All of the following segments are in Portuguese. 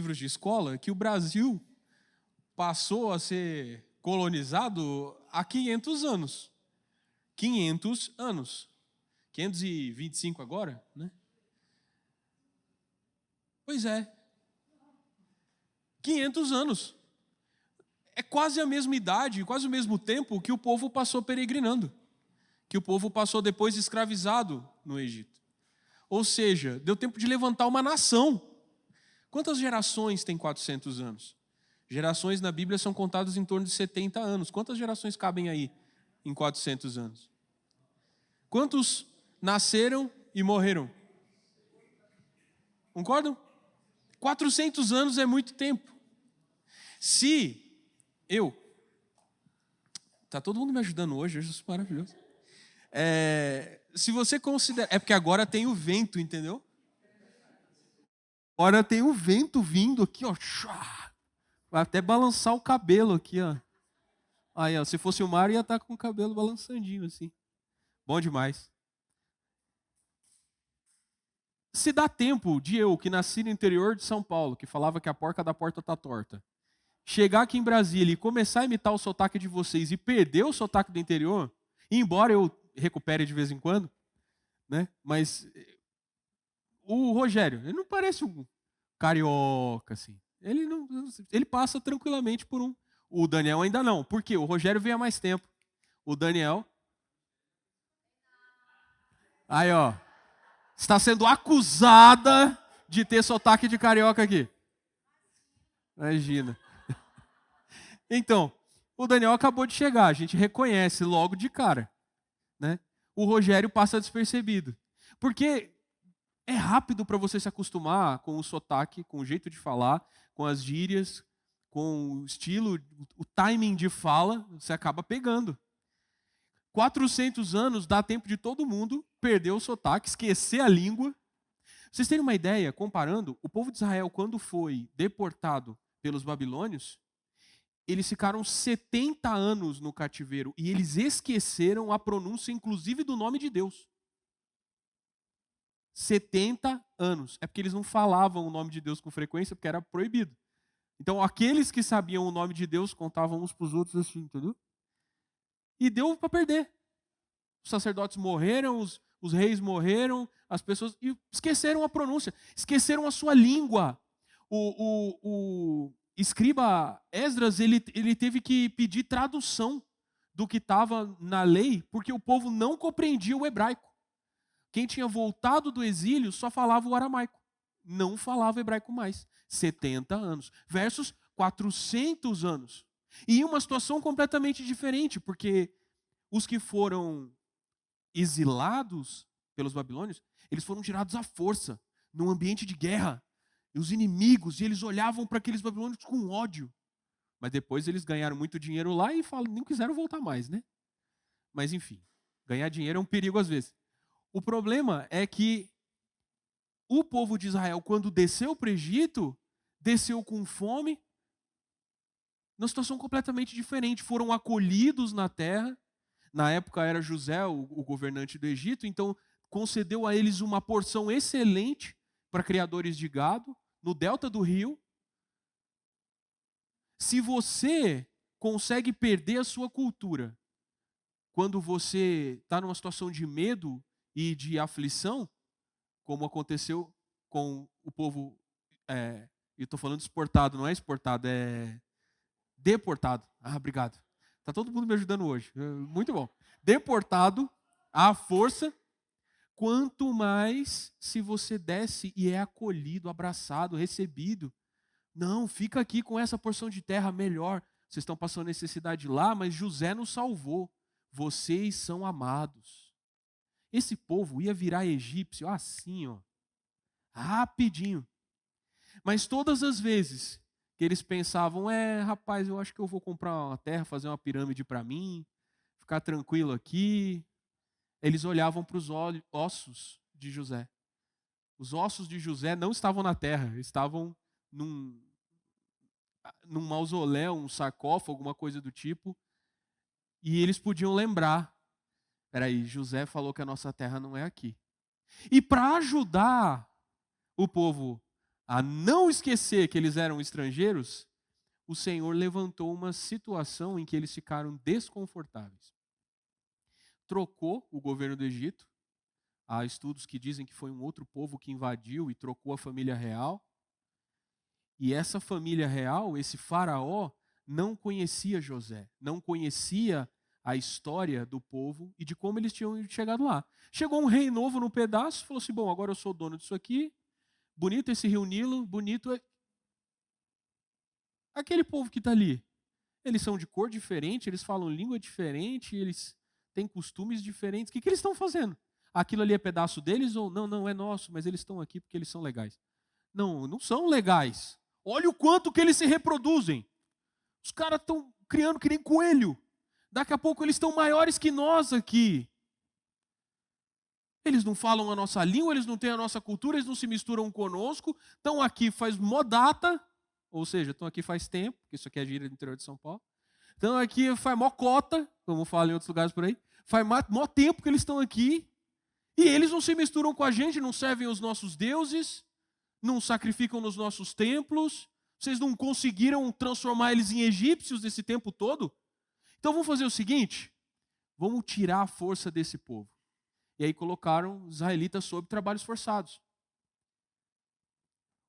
livros de escola que o Brasil passou a ser colonizado há 500 anos. 500 anos. 525 agora, né? Pois é. 500 anos. É quase a mesma idade, quase o mesmo tempo que o povo passou peregrinando. Que o povo passou depois escravizado no Egito. Ou seja, deu tempo de levantar uma nação. Quantas gerações tem 400 anos? Gerações na Bíblia são contadas em torno de 70 anos. Quantas gerações cabem aí em 400 anos? Quantos nasceram e morreram? Concordam? 400 anos é muito tempo. Se eu... Está todo mundo me ajudando hoje isso é maravilhoso. Se você considera... É porque agora tem o vento, entendeu? Agora tem o vento vindo aqui, ó. Vai até balançar o cabelo aqui, ó. Aí, ó, se fosse o mar, ia estar com o cabelo balançandinho, assim. Bom demais. Se dá tempo de eu, que nasci no interior de São Paulo, que falava que a porca da porta tá torta, chegar aqui em Brasília e começar a imitar o sotaque de vocês e perder o sotaque do interior, embora eu recupere de vez em quando, né? Mas o Rogério, ele não parece um carioca, assim. Ele passa tranquilamente por um. O Daniel ainda não. Por quê? O Rogério veio há mais tempo. O Daniel... Aí, ó. Está sendo acusada de ter sotaque de carioca aqui. Imagina. Então, o Daniel acabou de chegar. A gente reconhece logo de cara, né? O Rogério passa despercebido. Porque é rápido para você se acostumar com o sotaque, com o jeito de falar, com as gírias, com o estilo, o timing de fala, você acaba pegando. 400 anos dá tempo de todo mundo perder o sotaque, esquecer a língua. Vocês terem uma ideia, comparando, o povo de Israel, quando foi deportado pelos babilônios, eles ficaram 70 anos no cativeiro e eles esqueceram a pronúncia, inclusive, do nome de Deus. 70 anos. É porque eles não falavam o nome de Deus com frequência, porque era proibido. Então, aqueles que sabiam o nome de Deus contavam uns para os outros assim, entendeu? E deu para perder. Os sacerdotes morreram, os reis morreram, as pessoas... E esqueceram a pronúncia, esqueceram a sua língua. O escriba Esdras, ele teve que pedir tradução do que estava na lei, porque o povo não compreendia o hebraico. Quem tinha voltado do exílio só falava o aramaico. Não falava hebraico mais. 70 anos. Versus 400 anos. E uma situação completamente diferente, porque os que foram exilados pelos babilônios, eles foram tirados à força, num ambiente de guerra. E os inimigos, e eles olhavam para aqueles babilônios com ódio. Mas depois eles ganharam muito dinheiro lá e nem quiseram voltar mais, né? Mas enfim, ganhar dinheiro é um perigo às vezes. O problema é que o povo de Israel, quando desceu para o Egito, desceu com fome, numa situação completamente diferente. Foram acolhidos na terra. Na época era José o governante do Egito, então concedeu a eles uma porção excelente para criadores de gado, no delta do rio. Se você consegue perder a sua cultura quando você está numa situação de medo e de aflição, como aconteceu com o povo, eu estou falando exportado, não é exportado, é deportado. Ah, obrigado. Está todo mundo me ajudando hoje. Muito bom. Deportado à força, quanto mais se você desce e é acolhido, abraçado, recebido. Não, fica aqui com essa porção de terra melhor. Vocês estão passando necessidade lá, mas José nos salvou. Vocês são amados. Esse povo ia virar egípcio assim, ó, rapidinho. Mas todas as vezes que eles pensavam, rapaz, eu acho que eu vou comprar uma terra, fazer uma pirâmide para mim, ficar tranquilo aqui, eles olhavam para os ossos de José. Os ossos de José não estavam na terra, estavam num mausoléu, um sarcófago, alguma coisa do tipo, e eles podiam lembrar, peraí, José falou que a nossa terra não é aqui. E para ajudar o povo a não esquecer que eles eram estrangeiros, o Senhor levantou uma situação em que eles ficaram desconfortáveis. Trocou o governo do Egito. Há estudos que dizem que foi um outro povo que invadiu e trocou a família real. E essa família real, esse faraó, não conhecia José, não conhecia a história do povo e de como eles tinham chegado lá. Chegou um rei novo no pedaço, falou assim, bom, agora eu sou dono disso aqui, bonito esse rio Nilo, bonito é... Aquele povo que está ali, eles são de cor diferente, eles falam língua diferente, eles têm costumes diferentes, o que eles estão fazendo? Aquilo ali é pedaço deles ou não, não é nosso, mas eles estão aqui porque eles são legais. Não, não são legais. Olha o quanto que eles se reproduzem. Os caras estão criando que nem coelho. Daqui a pouco eles estão maiores que nós aqui. Eles não falam a nossa língua, eles não têm a nossa cultura, eles não se misturam conosco. Estão aqui faz mó data, ou seja, estão aqui faz tempo, porque isso aqui é gíria do interior de São Paulo. Estão aqui faz mó cota, como fala em outros lugares por aí. Faz mó tempo que eles estão aqui. E eles não se misturam com a gente, não servem os nossos deuses, não sacrificam nos nossos templos. Vocês não conseguiram transformar eles em egípcios nesse tempo todo? Então vamos fazer o seguinte, vamos tirar a força desse povo. E aí colocaram os israelitas sob trabalhos forçados.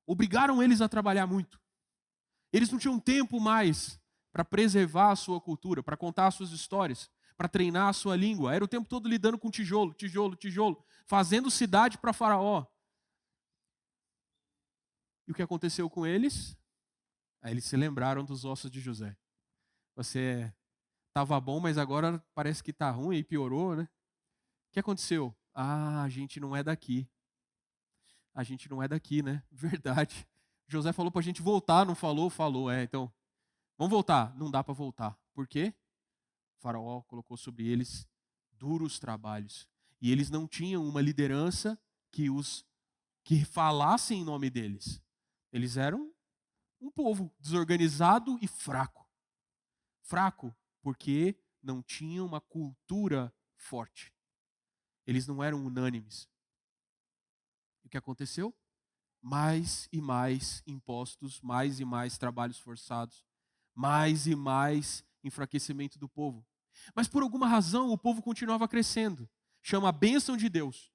Obrigaram eles a trabalhar muito. Eles não tinham tempo mais para preservar a sua cultura, para contar as suas histórias, para treinar a sua língua. Era o tempo todo lidando com tijolo, fazendo cidade para Faraó. E o que aconteceu com eles? Aí eles se lembraram dos ossos de José. Você estava bom, mas agora parece que está ruim e piorou, né? O que aconteceu? Ah, a gente não é daqui. A gente não é daqui, né? Verdade. José falou para a gente voltar, não falou? Falou, então. Vamos voltar. Não dá para voltar. Por quê? O faraó colocou sobre eles duros trabalhos. E eles não tinham uma liderança que falasse em nome deles. Eles eram um povo desorganizado e fraco. Fraco porque não tinham uma cultura forte. Eles não eram unânimes. E o que aconteceu? Mais e mais impostos, mais e mais trabalhos forçados, mais e mais enfraquecimento do povo. Mas por alguma razão o povo continuava crescendo. Chama a bênção de Deus.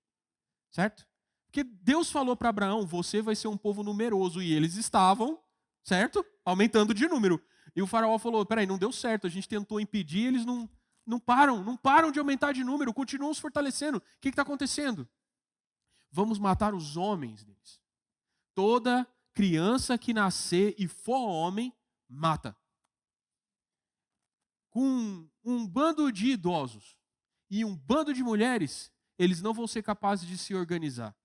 Certo? Porque Deus falou para Abraão, você vai ser um povo numeroso. E eles estavam, certo? Aumentando de número. E o faraó falou, peraí, não deu certo, a gente tentou impedir, eles não param de aumentar de número, continuam se fortalecendo. O que está acontecendo? Vamos matar os homens deles. Toda criança que nascer e for homem, mata. Com um bando de idosos e um bando de mulheres, eles não vão ser capazes de se organizar.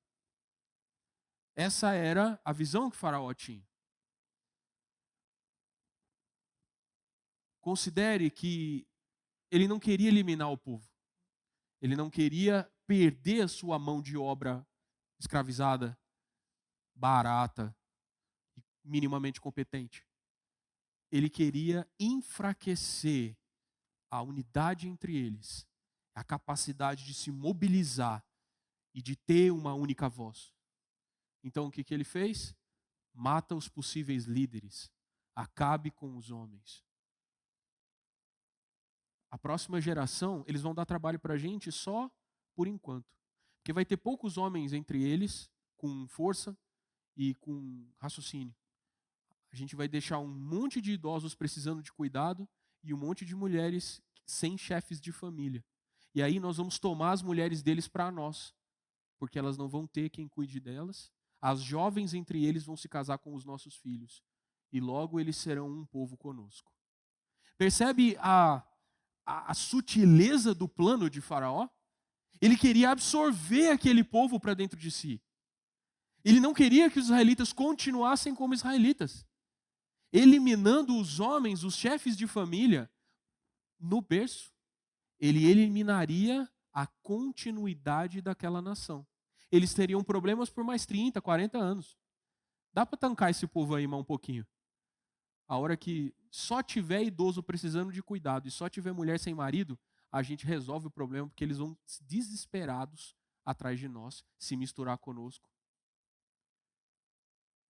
Essa era a visão que o faraó tinha. Considere que ele não queria eliminar o povo. Ele não queria perder a sua mão de obra escravizada, barata e minimamente competente. Ele queria enfraquecer a unidade entre eles, a capacidade de se mobilizar e de ter uma única voz. Então o que ele fez? Mata os possíveis líderes, acabe com os homens. A próxima geração, eles vão dar trabalho para a gente só por enquanto. Porque vai ter poucos homens entre eles, com força e com raciocínio. A gente vai deixar um monte de idosos precisando de cuidado e um monte de mulheres sem chefes de família. E aí nós vamos tomar as mulheres deles para nós, porque elas não vão ter quem cuide delas. As jovens entre eles vão se casar com os nossos filhos. E logo eles serão um povo conosco. Percebe a sutileza do plano de Faraó? Ele queria absorver aquele povo para dentro de si. Ele não queria que os israelitas continuassem como israelitas. Eliminando os homens, os chefes de família, no berço, ele eliminaria a continuidade daquela nação. Eles teriam problemas por mais 30, 40 anos. Dá para tancar esse povo aí mais um pouquinho. A hora que só tiver idoso precisando de cuidado e só tiver mulher sem marido, a gente resolve o problema, porque eles vão desesperados atrás de nós, se misturar conosco.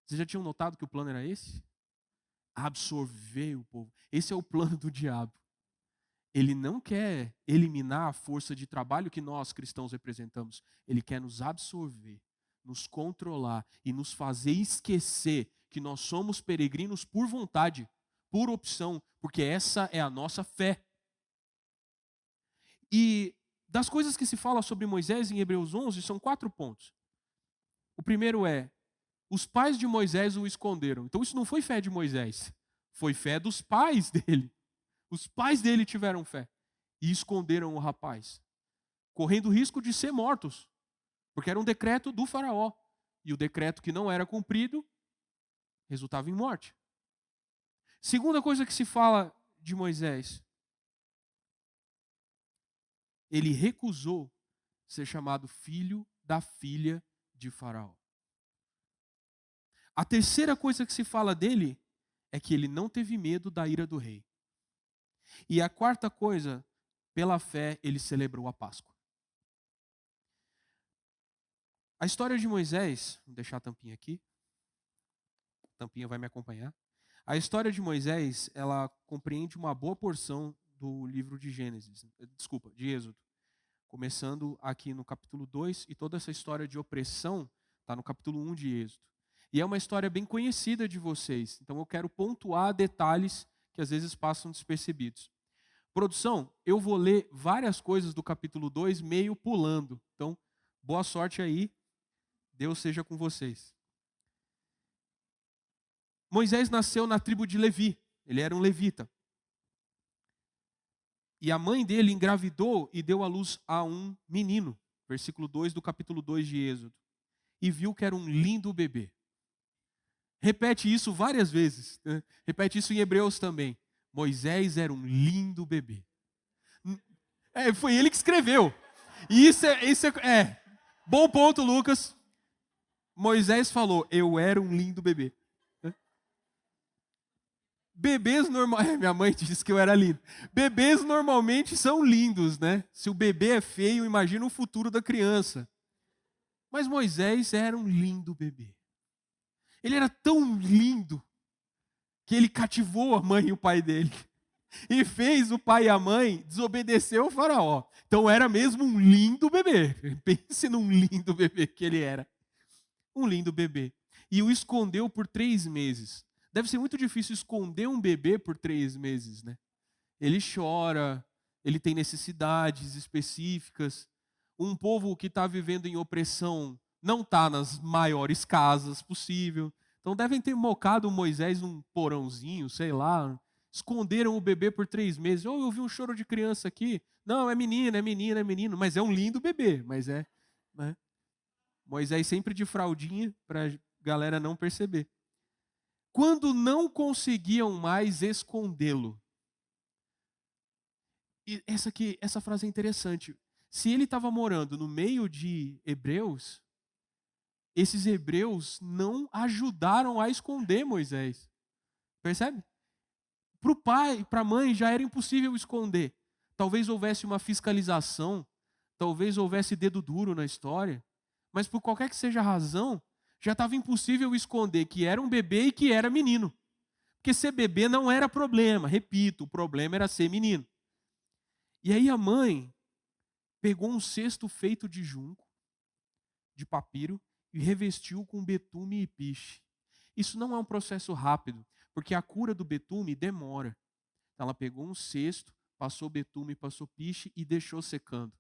Vocês já tinham notado que o plano era esse? Absorver o povo. Esse é o plano do diabo. Ele não quer eliminar a força de trabalho que nós cristãos representamos. Ele quer nos absorver, nos controlar e nos fazer esquecer que nós somos peregrinos por vontade, por opção, porque essa é a nossa fé. E das coisas que se fala sobre Moisés em Hebreus 11 são 4 pontos. O primeiro é, os pais de Moisés o esconderam. Então isso não foi fé de Moisés, foi fé dos pais dele. Os pais dele tiveram fé e esconderam o rapaz, correndo o risco de ser mortos, porque era um decreto do faraó. E o decreto que não era cumprido resultava em morte. Segunda coisa que se fala de Moisés, ele recusou ser chamado filho da filha de Faraó. A terceira coisa que se fala dele é que ele não teve medo da ira do rei. E a quarta coisa, pela fé, ele celebrou a Páscoa. A história de Moisés, vou deixar a tampinha aqui. A tampinha vai me acompanhar. A história de Moisés, ela compreende uma boa porção do livro de de Êxodo. Começando aqui no capítulo 2, e toda essa história de opressão está no capítulo 1 de Êxodo. E é uma história bem conhecida de vocês, então eu quero pontuar detalhes que às vezes passam despercebidos. Produção, eu vou ler várias coisas do capítulo 2 meio pulando, então boa sorte aí, Deus seja com vocês. Moisés nasceu na tribo de Levi, ele era um levita. E a mãe dele engravidou e deu à luz a um menino, versículo 2 do capítulo 2 de Êxodo. E viu que era um lindo bebê. Repete isso várias vezes, né? Repete isso em Hebreus também. Moisés era um lindo bebê. Foi ele que escreveu. E isso é. Bom ponto, Lucas. Moisés falou, eu era um lindo bebê. Bebês normais, minha mãe disse que eu era lindo. Bebês normalmente são lindos, né? Se o bebê é feio, imagina o futuro da criança. Mas Moisés era um lindo bebê. Ele era tão lindo que ele cativou a mãe e o pai dele. E fez o pai e a mãe desobedecer ao faraó. Então era mesmo um lindo bebê. Pense num lindo bebê que ele era. Um lindo bebê. E o escondeu por 3 meses. Deve ser muito difícil esconder um bebê por 3 meses, né? Ele chora, ele tem necessidades específicas. Um povo que está vivendo em opressão não está nas maiores casas possível. Então devem ter mocado Moisés num porãozinho, sei lá. Esconderam o bebê por 3 meses. Eu ouvi um choro de criança aqui. Não, é menina, é menino, é menino. Mas é um lindo bebê, mas é. Né? Moisés sempre de fraldinha para a galera não perceber. Quando não conseguiam mais escondê-lo. E essa frase é interessante. Se ele estava morando no meio de hebreus, esses hebreus não ajudaram a esconder Moisés. Percebe? Para o pai, para a mãe, já era impossível esconder. Talvez houvesse uma fiscalização, talvez houvesse dedo duro na história, mas por qualquer que seja a razão, já estava impossível esconder que era um bebê e que era menino. Porque ser bebê não era problema, repito, o problema era ser menino. E aí a mãe pegou um cesto feito de junco, de papiro, e revestiu com betume e piche. Isso não é um processo rápido, porque a cura do betume demora. Ela pegou um cesto, passou betume, passou piche e deixou secando.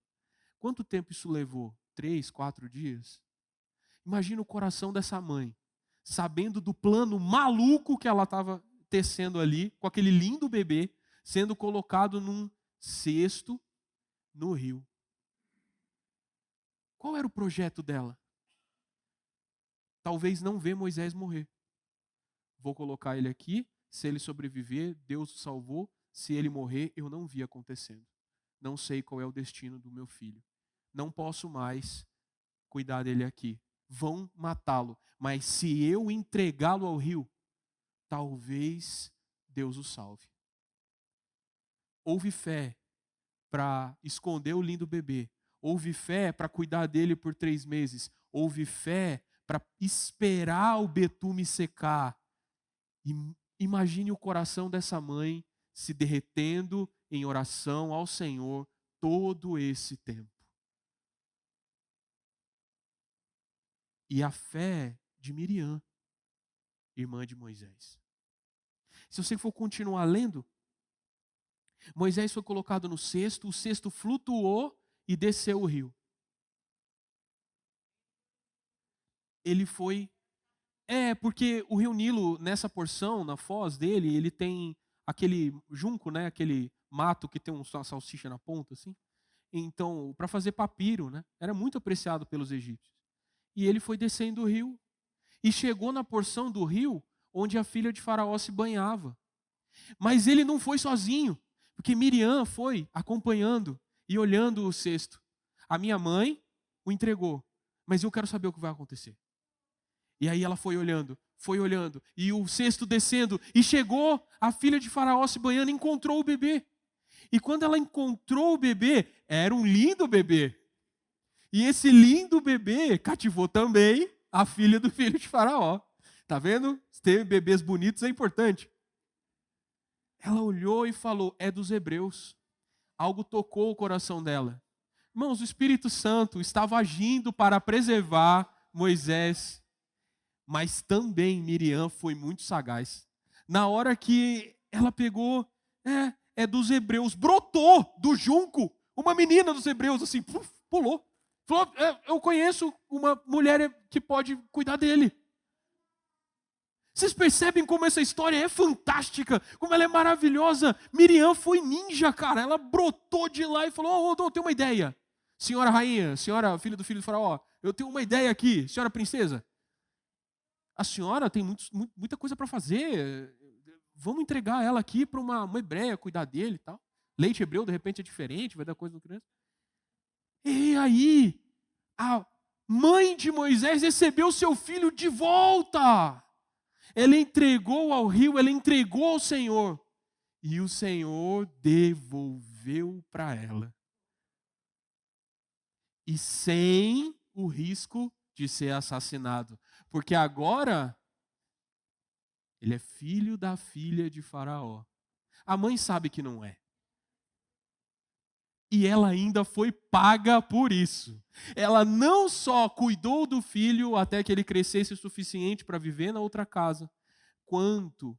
Quanto tempo isso levou? 3, 4 dias? Imagina o coração dessa mãe, sabendo do plano maluco que ela estava tecendo ali, com aquele lindo bebê, sendo colocado num cesto no rio. Qual era o projeto dela? Talvez não ver Moisés morrer. Vou colocar ele aqui, se ele sobreviver, Deus o salvou. Se ele morrer, eu não vi acontecendo. Não sei qual é o destino do meu filho. Não posso mais cuidar dele aqui. Vão matá-lo. Mas se eu entregá-lo ao rio, talvez Deus o salve. Houve fé para esconder o lindo bebê. Houve fé para cuidar dele por 3 meses. Houve fé para esperar o betume secar. E imagine o coração dessa mãe se derretendo em oração ao Senhor todo esse tempo. E a fé de Miriam, irmã de Moisés. Se você for continuar lendo, Moisés foi colocado no cesto, o cesto flutuou e desceu o rio. Ele foi... porque o rio Nilo, nessa porção, na foz dele, ele tem aquele junco, né? Aquele mato que tem uma salsicha na ponta, assim. Então, para fazer papiro, né? Era muito apreciado pelos egípcios. E ele foi descendo o rio e chegou na porção do rio onde a filha de Faraó se banhava. Mas ele não foi sozinho, porque Miriam foi acompanhando e olhando o cesto. A minha mãe o entregou, mas eu quero saber o que vai acontecer. E aí ela foi olhando, e o cesto descendo, e chegou a filha de Faraó se banhando e encontrou o bebê. E quando ela encontrou o bebê, era um lindo bebê. E esse lindo bebê cativou também a filha do filho de Faraó. Tá vendo? Ter bebês bonitos é importante. Ela olhou e falou, é dos hebreus. Algo tocou o coração dela. Irmãos, o Espírito Santo estava agindo para preservar Moisés. Mas também Miriam foi muito sagaz. Na hora que ela pegou, é dos hebreus, brotou do junco uma menina dos hebreus, assim, pulou. Falou, eu conheço uma mulher que pode cuidar dele. Vocês percebem como essa história é fantástica, como ela é maravilhosa? Miriam foi ninja, cara. Ela brotou de lá e falou, eu tenho uma ideia. Senhora rainha, senhora filha do filho do faraó, eu tenho uma ideia aqui, senhora princesa. A senhora tem muita coisa para fazer. Vamos entregar ela aqui para uma hebreia cuidar dele e tal. Leite hebreu, de repente, é diferente, vai dar coisa do criança. E aí, a mãe de Moisés recebeu seu filho de volta. Ela entregou ao rio, ela entregou ao Senhor. E o Senhor devolveu para ela. E sem o risco de ser assassinado. Porque agora, ele é filho da filha de Faraó. A mãe sabe que não é. E ela ainda foi paga por isso. Ela não só cuidou do filho até que ele crescesse o suficiente para viver na outra casa, quanto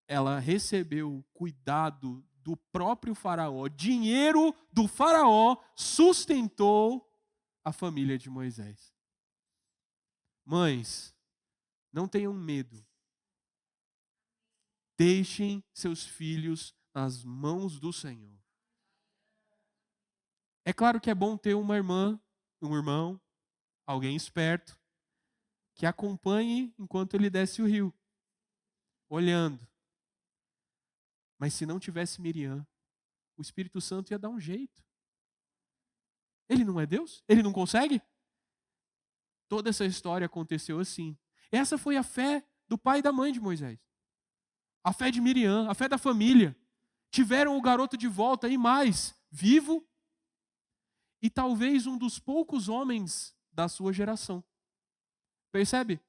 ela recebeu cuidado do próprio faraó. Dinheiro do faraó sustentou a família de Moisés. Mães, não tenham medo. Deixem seus filhos nas mãos do Senhor. É claro que é bom ter uma irmã, um irmão, alguém esperto, que acompanhe enquanto ele desce o rio, olhando. Mas se não tivesse Miriam, o Espírito Santo ia dar um jeito. Ele não é Deus? Ele não consegue? Toda essa história aconteceu assim. Essa foi a fé do pai e da mãe de Moisés. A fé de Miriam, a fé da família. Tiveram o garoto de volta e mais, vivo, e talvez um dos poucos homens da sua geração. Percebe?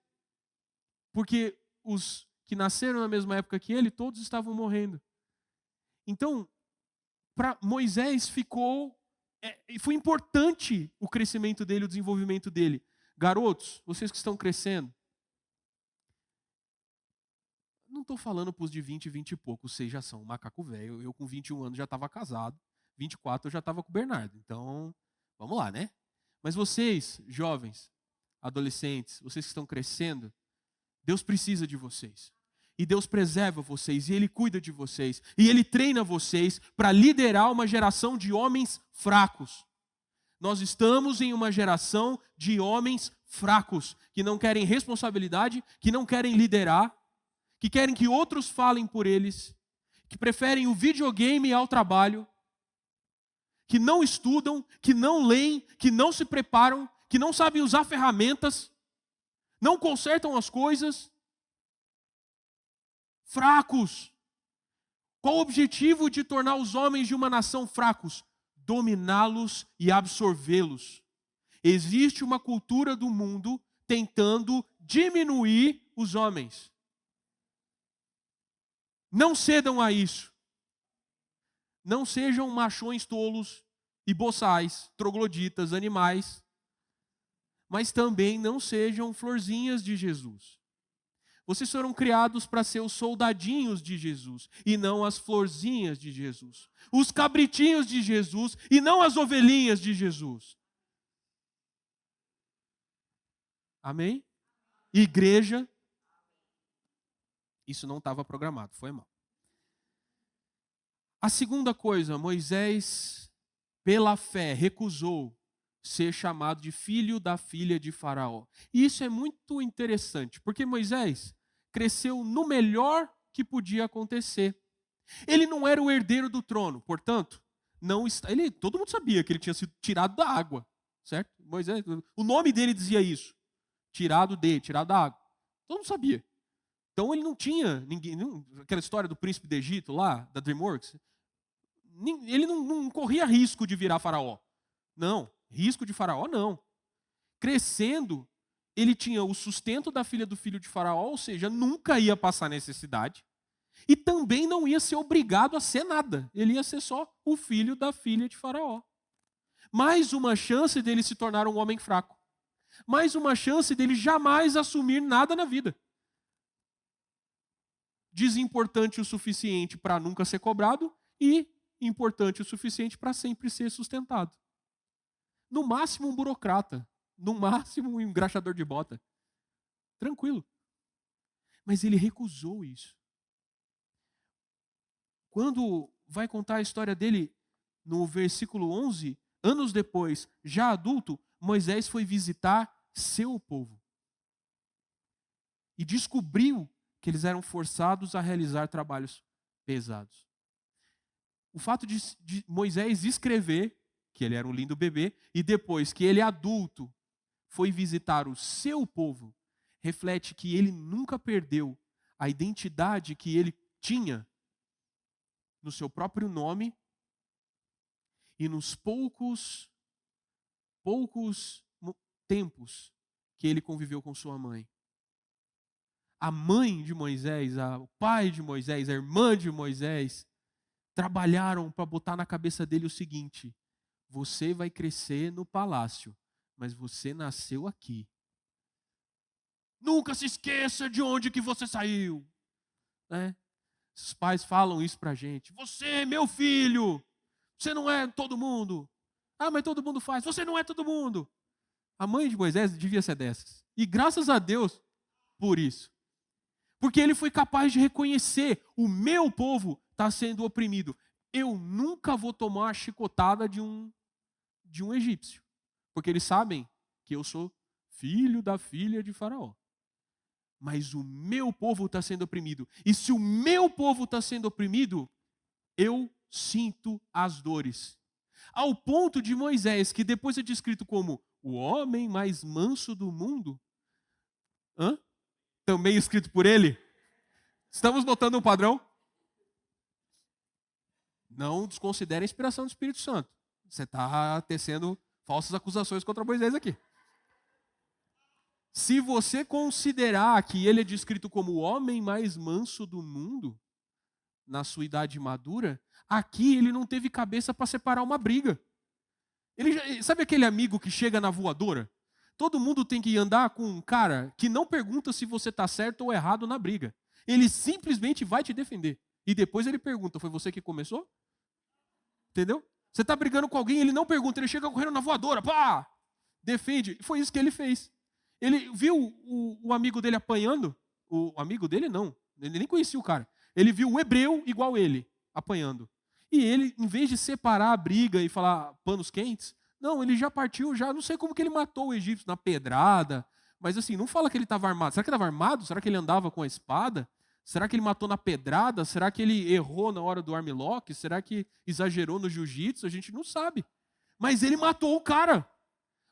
Porque os que nasceram na mesma época que ele, todos estavam morrendo. Então, para Moisés foi importante o crescimento dele, o desenvolvimento dele. Garotos, vocês que estão crescendo, não estou falando para os de 20 e poucos, vocês já são macaco velho. Eu com 21 anos já estava casado, 24 eu já estava com o Bernardo. Então, vamos lá, né? Mas vocês, jovens, adolescentes, vocês que estão crescendo, Deus precisa de vocês. E Deus preserva vocês, e Ele cuida de vocês. E Ele treina vocês para liderar uma geração de homens fracos. Nós estamos em uma geração de homens fracos, que não querem responsabilidade, que não querem liderar, que querem que outros falem por eles, que preferem o videogame ao trabalho, que não estudam, que não leem, que não se preparam, que não sabem usar ferramentas, não consertam as coisas. Fracos. Qual o objetivo de tornar os homens de uma nação fracos? Dominá-los e absorvê-los. Existe uma cultura do mundo tentando diminuir os homens. Não cedam a isso. Não sejam machões tolos e boçais, trogloditas, animais, mas também não sejam florzinhas de Jesus. Vocês foram criados para ser os soldadinhos de Jesus e não as florzinhas de Jesus. Os cabritinhos de Jesus e não as ovelhinhas de Jesus. Amém? Igreja, isso não estava programado, foi mal. A segunda coisa, Moisés, pela fé, recusou ser chamado de filho da filha de Faraó. E isso é muito interessante, porque Moisés cresceu no melhor que podia acontecer. Ele não era o herdeiro do trono, portanto, todo mundo sabia que ele tinha sido tirado da água, certo? Moisés, o nome dele dizia isso, tirado da água. Todo mundo sabia. Então ele não tinha ninguém, aquela história do príncipe do Egito lá, da DreamWorks, ele não corria risco de virar faraó. Não, risco de faraó não. Crescendo, ele tinha o sustento da filha do filho de Faraó, ou seja, nunca ia passar necessidade. E também não ia ser obrigado a ser nada. Ele ia ser só o filho da filha de Faraó. Mais uma chance dele se tornar um homem fraco. Mais uma chance dele jamais assumir nada na vida. Desimportante o suficiente para nunca ser cobrado e importante o suficiente para sempre ser sustentado. No máximo um burocrata. No máximo um engraxador de bota. Tranquilo. Mas ele recusou isso. Quando vai contar a história dele no versículo 11, anos depois, já adulto, Moisés foi visitar seu povo. E descobriu que eles eram forçados a realizar trabalhos pesados. O fato de Moisés escrever que ele era um lindo bebê, e depois que ele adulto foi visitar o seu povo, reflete que ele nunca perdeu a identidade que ele tinha no seu próprio nome e nos poucos tempos que ele conviveu com sua mãe. A mãe de Moisés, o pai de Moisés, a irmã de Moisés, trabalharam para botar na cabeça dele o seguinte: você vai crescer no palácio, mas você nasceu aqui. Nunca se esqueça de onde que você saiu. Né? Os pais falam isso pra gente. Você é meu filho. Você não é todo mundo. Ah, mas todo mundo faz. Você não é todo mundo. A mãe de Moisés devia ser dessas. E graças a Deus por isso. Porque ele foi capaz de reconhecer: o meu povo está sendo oprimido. Eu nunca vou tomar a chicotada de um egípcio. Porque eles sabem que eu sou filho da filha de Faraó. Mas o meu povo está sendo oprimido. E se o meu povo está sendo oprimido, eu sinto as dores. Ao ponto de Moisés, que depois é descrito como o homem mais manso do mundo, também escrito por ele. Estamos notando um padrão? Não desconsidere a inspiração do Espírito Santo. Você está tecendo falsas acusações contra Moisés aqui. Se você considerar que ele é descrito como o homem mais manso do mundo, na sua idade madura, aqui ele não teve cabeça para separar uma briga. Sabe aquele amigo que chega na voadora? Todo mundo tem que andar com um cara que não pergunta se você está certo ou errado na briga. Ele simplesmente vai te defender. E depois ele pergunta: foi você que começou? Entendeu? Você está brigando com alguém, ele não pergunta, ele chega correndo na voadora, pá! Defende. Foi isso que ele fez. Ele viu o amigo dele apanhando. O amigo dele não, ele nem conhecia o cara. Ele viu o hebreu igual ele, apanhando. E ele, em vez de separar a briga e falar panos quentes, não, ele já partiu, não sei como que ele matou o egípcio, na pedrada. Mas assim, não fala que ele estava armado. Será que ele estava armado? Será que ele andava com a espada? Será que ele matou na pedrada? Será que ele errou na hora do armlock? Será que exagerou no jiu-jitsu? A gente não sabe. Mas ele matou o cara.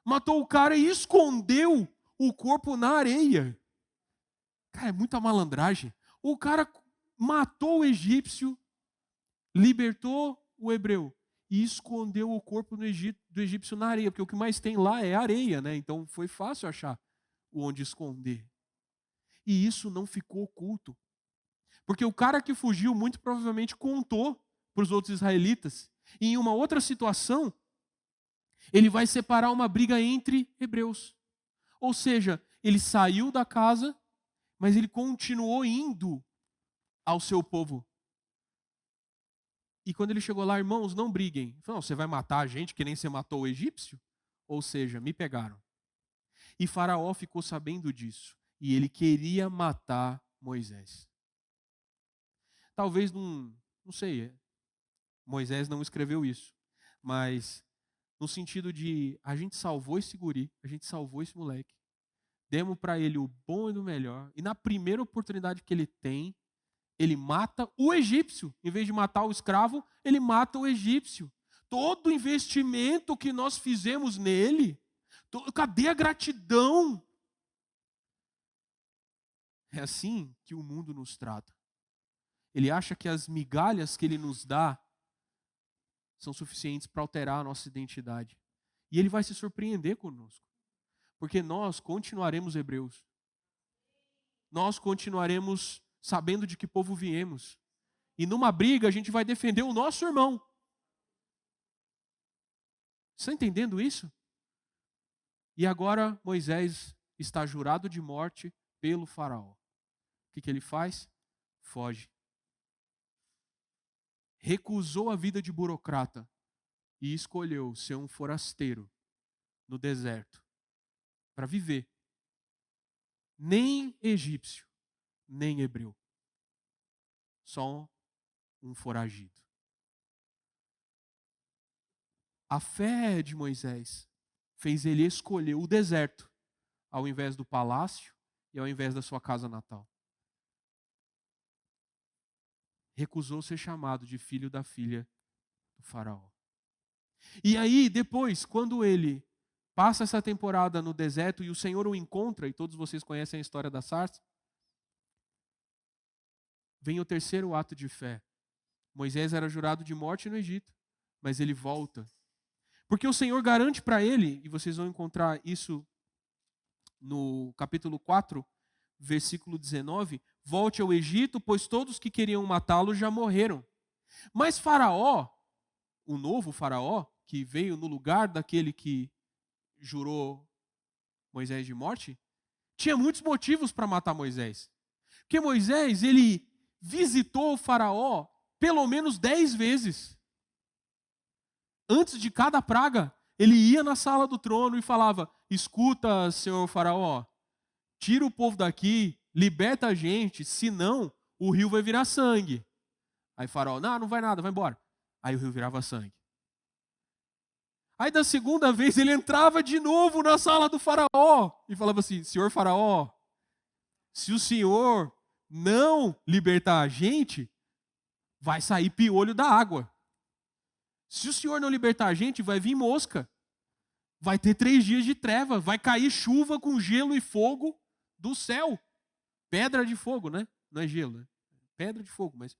Matou o cara e escondeu o corpo na areia. Cara, é muita malandragem. O cara matou o egípcio, libertou o hebreu e escondeu o corpo do egípcio na areia, porque o que mais tem lá é areia, né? Então foi fácil achar onde esconder. E isso não ficou oculto. Porque o cara que fugiu muito provavelmente contou para os outros israelitas. E em uma outra situação, ele vai separar uma briga entre hebreus. Ou seja, ele saiu da casa, mas ele continuou indo ao seu povo. E quando ele chegou lá, irmãos, não briguem. Ele falou, não, você vai matar a gente que nem você matou o egípcio? Ou seja, me pegaram. E Faraó ficou sabendo disso. E ele queria matar Moisés. Talvez não sei, Moisés não escreveu isso. Mas no sentido de, a gente salvou esse guri, a gente salvou esse moleque. Demos para ele o bom e o melhor. E na primeira oportunidade que ele tem, ele mata o egípcio. Em vez de matar o escravo, ele mata o egípcio. Todo o investimento que nós fizemos nele, cadê a gratidão? É assim que o mundo nos trata. Ele acha que as migalhas que ele nos dá são suficientes para alterar a nossa identidade. E ele vai se surpreender conosco. Porque nós continuaremos hebreus. Nós continuaremos sabendo de que povo viemos. E numa briga a gente vai defender o nosso irmão. Está entendendo isso? E agora Moisés está jurado de morte pelo faraó. O que ele faz? Foge. Recusou a vida de burocrata e escolheu ser um forasteiro no deserto para viver. Nem egípcio, nem hebreu. Só um foragido. A fé de Moisés fez ele escolher o deserto ao invés do palácio e ao invés da sua casa natal. Recusou ser chamado de filho da filha do faraó. E aí, depois, quando ele passa essa temporada no deserto e o Senhor o encontra, e todos vocês conhecem a história da sarça, vem o terceiro ato de fé. Moisés era jurado de morte no Egito, mas ele volta. Porque o Senhor garante para ele, e vocês vão encontrar isso no capítulo 4, versículo 19, volte ao Egito, pois todos que queriam matá-lo já morreram. Mas Faraó, o novo Faraó, que veio no lugar daquele que jurou Moisés de morte, tinha muitos motivos para matar Moisés. Porque Moisés, ele visitou o Faraó pelo menos 10 vezes. Antes de cada praga, ele ia na sala do trono e falava, escuta, senhor Faraó, tira o povo daqui, liberta a gente, senão o rio vai virar sangue. Aí Faraó, não vai nada, vai embora. Aí o rio virava sangue. Aí da segunda vez ele entrava de novo na sala do Faraó e falava assim, senhor Faraó, se o senhor não libertar a gente, vai sair piolho da água. Se o senhor não libertar a gente, vai vir mosca. Vai ter 3 dias de treva, vai cair chuva com gelo e fogo do céu. Pedra de fogo, né? Não é gelo, né? Pedra de fogo, mas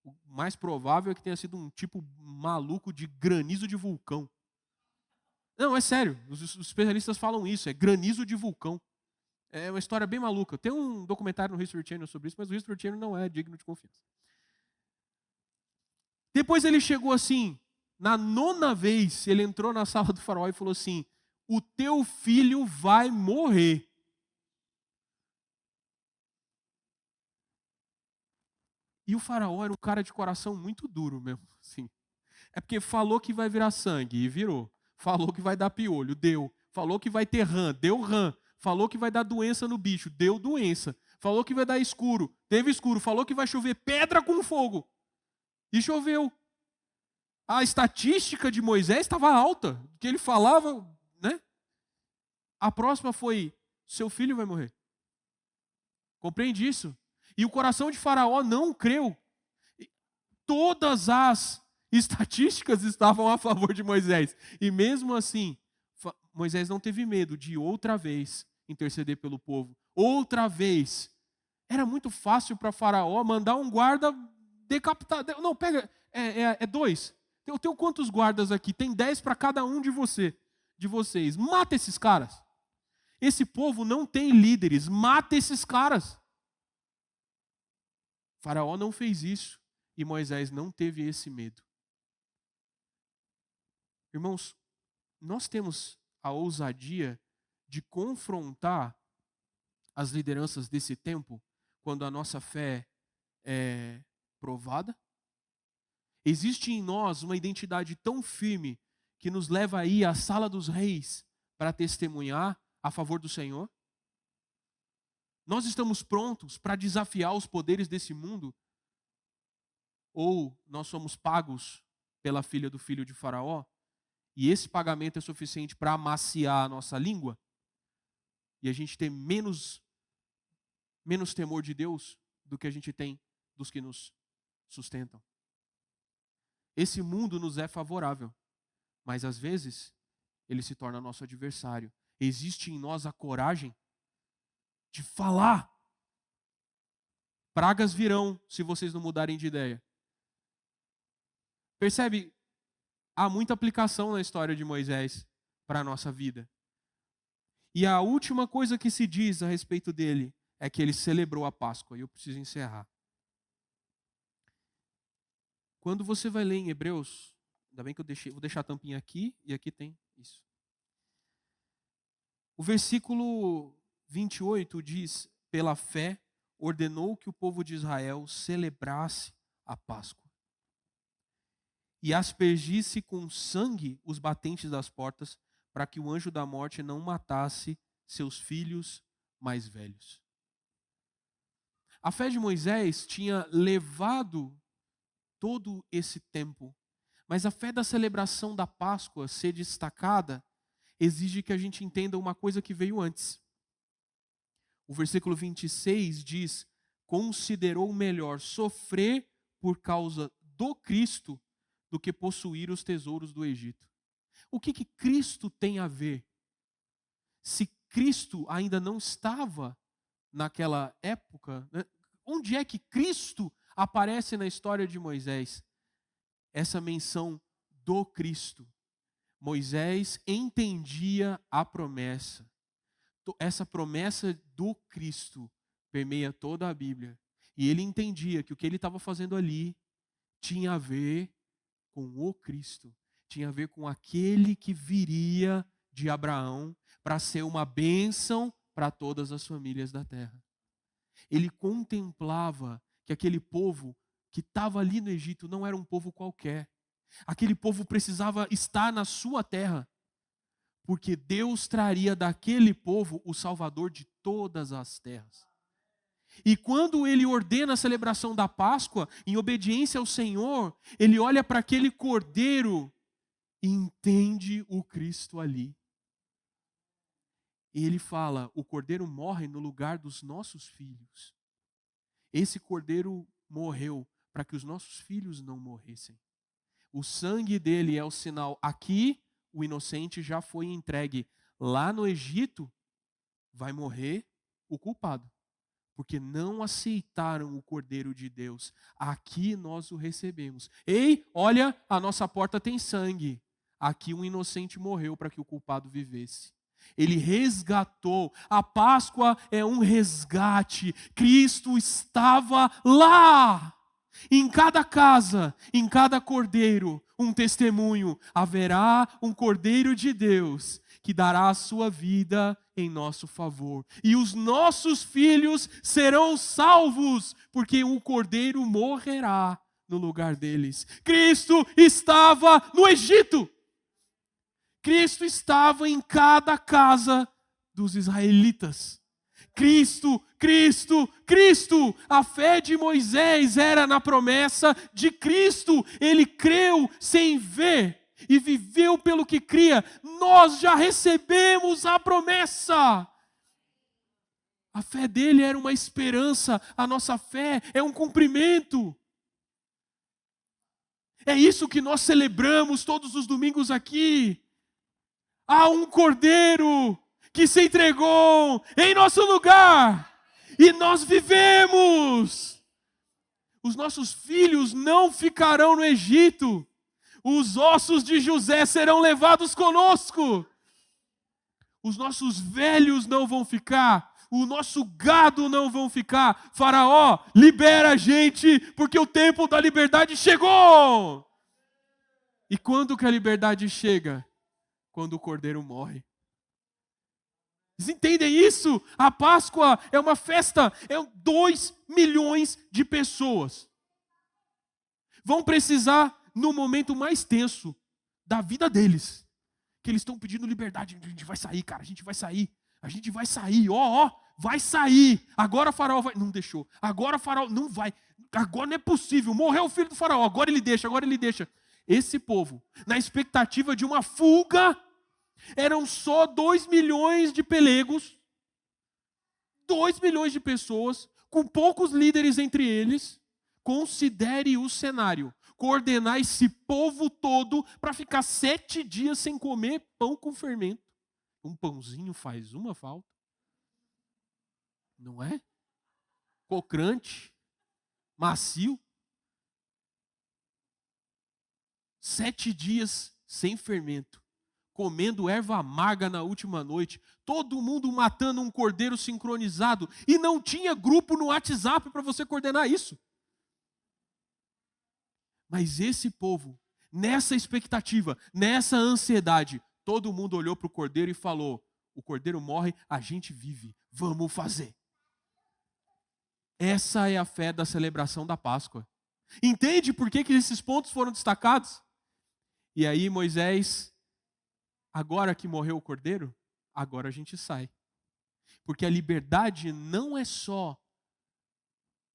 o mais provável é que tenha sido um tipo maluco de granizo de vulcão. Não, é sério, os especialistas falam isso, é granizo de vulcão. É uma história bem maluca. Tem um documentário no History Channel sobre isso, mas o History Channel não é digno de confiança. Depois ele chegou assim, na 9ª vez, ele entrou na sala do faraó e falou assim, o teu filho vai morrer. E o faraó era um cara de coração muito duro mesmo. Assim. É porque falou que vai virar sangue e virou. Falou que vai dar piolho, deu. Falou que vai ter rã, deu rã. Falou que vai dar doença no bicho, deu doença. Falou que vai dar escuro, teve escuro. Falou que vai chover pedra com fogo. E choveu. A estatística de Moisés estava alta. O que ele falava, né? A próxima foi, seu filho vai morrer. Compreende isso? E o coração de Faraó não creu. Todas as estatísticas estavam a favor de Moisés. E mesmo assim, Moisés não teve medo de outra vez interceder pelo povo. Outra vez. Era muito fácil para Faraó mandar um guarda decapitar. Não, pega, 2. Eu tenho quantos guardas aqui? Tem 10 para cada um de vocês. Mata esses caras. esse povo não tem líderes, mata esses caras. Faraó não fez isso e Moisés não teve esse medo. Irmãos, nós temos a ousadia de confrontar as lideranças desse tempo quando a nossa fé é provada? Existe em nós uma identidade tão firme que nos leva a ir à sala dos reis para testemunhar a favor do Senhor? Nós estamos prontos para desafiar os poderes desse mundo? Ou nós somos pagos pela filha do filho de Faraó e esse pagamento é suficiente para amaciar a nossa língua e a gente ter menos temor de Deus do que a gente tem dos que nos sustentam? Esse mundo nos é favorável, mas às vezes ele se torna nosso adversário. Existe em nós a coragem de falar. Pragas virão se vocês não mudarem de ideia. Percebe? Há muita aplicação na história de Moisés para a nossa vida. E a última coisa que se diz a respeito dele é que ele celebrou a Páscoa. E eu preciso encerrar. Quando você vai ler em Hebreus, ainda bem que vou deixar a tampinha aqui, e aqui tem isso. O versículo 28 diz: pela fé, ordenou que o povo de Israel celebrasse a Páscoa e aspergisse com sangue os batentes das portas, para que o anjo da morte não matasse seus filhos mais velhos. A fé de Moisés tinha levado todo esse tempo, mas a fé da celebração da Páscoa ser destacada exige que a gente entenda uma coisa que veio antes. O versículo 26 diz: considerou melhor sofrer por causa do Cristo do que possuir os tesouros do Egito. O que Cristo tem a ver? Se Cristo ainda não estava naquela época, né? Onde é que Cristo aparece na história de Moisés? Essa menção do Cristo. Moisés entendia a promessa. Essa promessa do Cristo permeia toda a Bíblia. E ele entendia que o que ele estava fazendo ali tinha a ver com o Cristo. Tinha a ver com aquele que viria de Abraão para ser uma bênção para todas as famílias da terra. Ele contemplava que aquele povo que estava ali no Egito não era um povo qualquer. Aquele povo precisava estar na sua terra, porque Deus traria daquele povo o Salvador de todas as terras. E quando ele ordena a celebração da Páscoa, em obediência ao Senhor, ele olha para aquele cordeiro e entende o Cristo ali. E ele fala: o cordeiro morre no lugar dos nossos filhos. Esse cordeiro morreu para que os nossos filhos não morressem. O sangue dele é o sinal. Aqui, o inocente já foi entregue. Lá no Egito, vai morrer o culpado, porque não aceitaram o Cordeiro de Deus. Aqui nós o recebemos. Ei, olha, a nossa porta tem sangue. Aqui um inocente morreu para que o culpado vivesse. Ele resgatou. A Páscoa é um resgate. Cristo estava lá. Em cada casa, em cada cordeiro, um testemunho. Haverá um Cordeiro de Deus que dará a sua vida em nosso favor. E os nossos filhos serão salvos, porque o Cordeiro morrerá no lugar deles. Cristo estava no Egito. Cristo estava em cada casa dos israelitas. Cristo, Cristo, Cristo. A fé de Moisés era na promessa de Cristo. Ele creu sem ver e viveu pelo que cria. Nós já recebemos a promessa. A fé dele era uma esperança. A nossa fé é um cumprimento. É isso que nós celebramos todos os domingos aqui. Há um cordeiro que se entregou em nosso lugar. E nós vivemos. Os nossos filhos não ficarão no Egito. Os ossos de José serão levados conosco. os nossos velhos não vão ficar, o nosso gado não vão ficar. Faraó, libera a gente, porque o tempo da liberdade chegou. E quando que a liberdade chega? Quando o cordeiro morre. Vocês entendem isso? A Páscoa é uma festa, 2 milhões de pessoas vão precisar, no momento mais tenso da vida deles, que eles estão pedindo liberdade. A gente vai sair, cara, a gente vai sair, vai sair. Agora o faraó vai, não deixou, agora o faraó não vai, agora não é possível, morreu o filho do faraó, agora ele deixa. Esse povo, na expectativa de uma fuga, eram só 2 milhões de pelegos, 2 milhões de pessoas, com poucos líderes entre eles. Considere o cenário, coordenar esse povo todo para ficar 7 dias sem comer pão com fermento. Um pãozinho faz uma falta, não é? Crocante, macio. 7 dias sem fermento, comendo erva amarga na última noite, todo mundo matando um cordeiro sincronizado, e não tinha grupo no WhatsApp para você coordenar isso. Mas esse povo, nessa expectativa, nessa ansiedade, todo mundo olhou para o cordeiro e falou: o cordeiro morre, a gente vive, vamos fazer. Essa é a fé da celebração da Páscoa. Entende por que esses pontos foram destacados? E aí Moisés, agora que morreu o cordeiro, agora a gente sai. Porque a liberdade não é só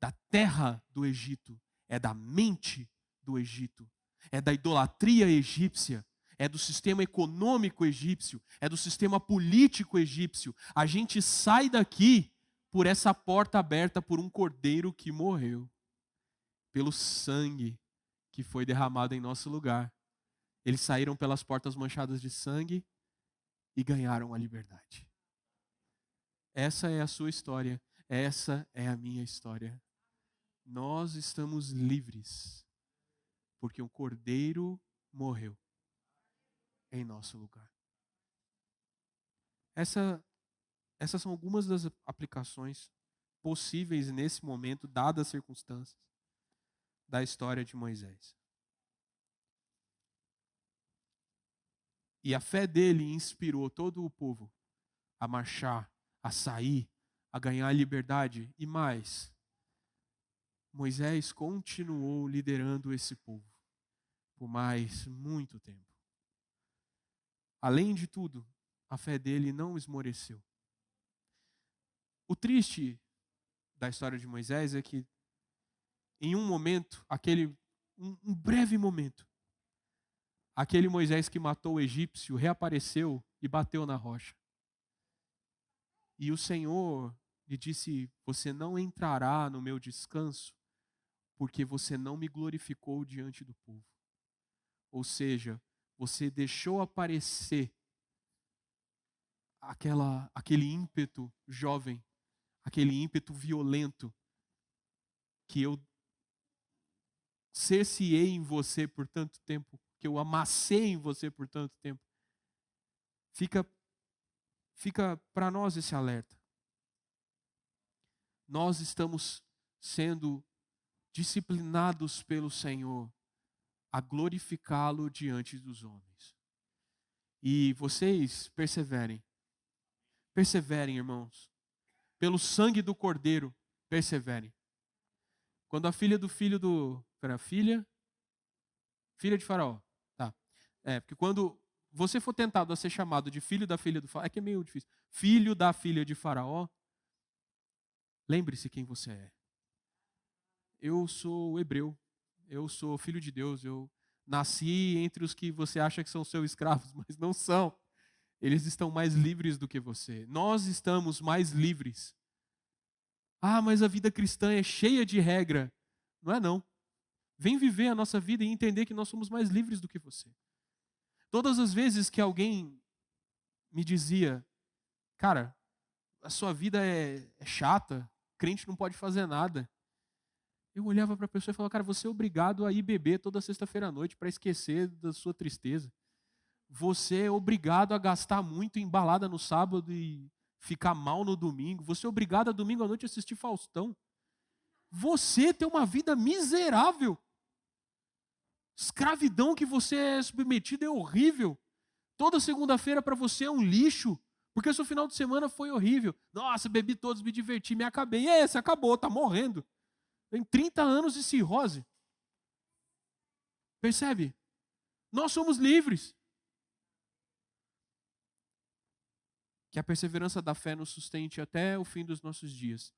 da terra do Egito, é da mente do Egito, é da idolatria egípcia, é do sistema econômico egípcio, é do sistema político egípcio. A gente sai daqui por essa porta aberta por um cordeiro que morreu, pelo sangue que foi derramado em nosso lugar. Eles saíram pelas portas manchadas de sangue e ganharam a liberdade. Essa é a sua história, essa é a minha história. Nós estamos livres, porque o cordeiro morreu em nosso lugar. Essas são algumas das aplicações possíveis nesse momento, dadas as circunstâncias da história de Moisés. E a fé dele inspirou todo o povo a marchar, a sair, a ganhar a liberdade. E mais, Moisés continuou liderando esse povo por mais muito tempo. Além de tudo, a fé dele não esmoreceu. O triste da história de Moisés é que, em um momento, um breve momento, aquele Moisés que matou o egípcio reapareceu e bateu na rocha. E o Senhor lhe disse: você não entrará no meu descanso, porque você não me glorificou diante do povo. Ou seja, você deixou aparecer aquele ímpeto jovem, aquele ímpeto violento que eu cerceei em você por tanto tempo, que eu amassei em você por tanto tempo. Fica para nós esse alerta. Nós estamos sendo disciplinados pelo Senhor a glorificá-lo diante dos homens. E vocês perseverem, irmãos, pelo sangue do Cordeiro, perseverem. Quando a filha do filho do... Era filha de Faraó. Tá. Porque quando você for tentado a ser chamado de filho da filha do Faraó, é que é meio difícil. Filho da filha de Faraó, lembre-se quem você é. Eu sou hebreu, eu sou filho de Deus, eu nasci entre os que você acha que são seus escravos, mas não são. Eles estão mais livres do que você. Nós estamos mais livres. Ah, mas a vida cristã é cheia de regra. Não é não. Vem viver a nossa vida e entender que nós somos mais livres do que você. Todas as vezes que alguém me dizia: cara, a sua vida é chata, crente não pode fazer nada. Eu olhava para a pessoa e falava: cara, você é obrigado a ir beber toda sexta-feira à noite para esquecer da sua tristeza. Você é obrigado a gastar muito em balada no sábado e ficar mal no domingo. Você é obrigado a domingo à noite assistir Faustão. Você tem uma vida miserável. Escravidão que você é submetido é horrível. Toda segunda-feira para você é um lixo, porque o seu final de semana foi horrível. Nossa, bebi todos, me diverti, me acabei. E esse acabou, tá morrendo. Tem 30 anos de cirrose. Percebe? Nós somos livres. Que a perseverança da fé nos sustente até o fim dos nossos dias.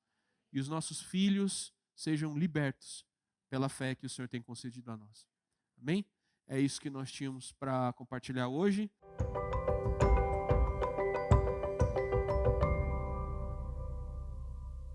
E os nossos filhos sejam libertos pela fé que o Senhor tem concedido a nós. Amém? É isso que nós tínhamos para compartilhar hoje.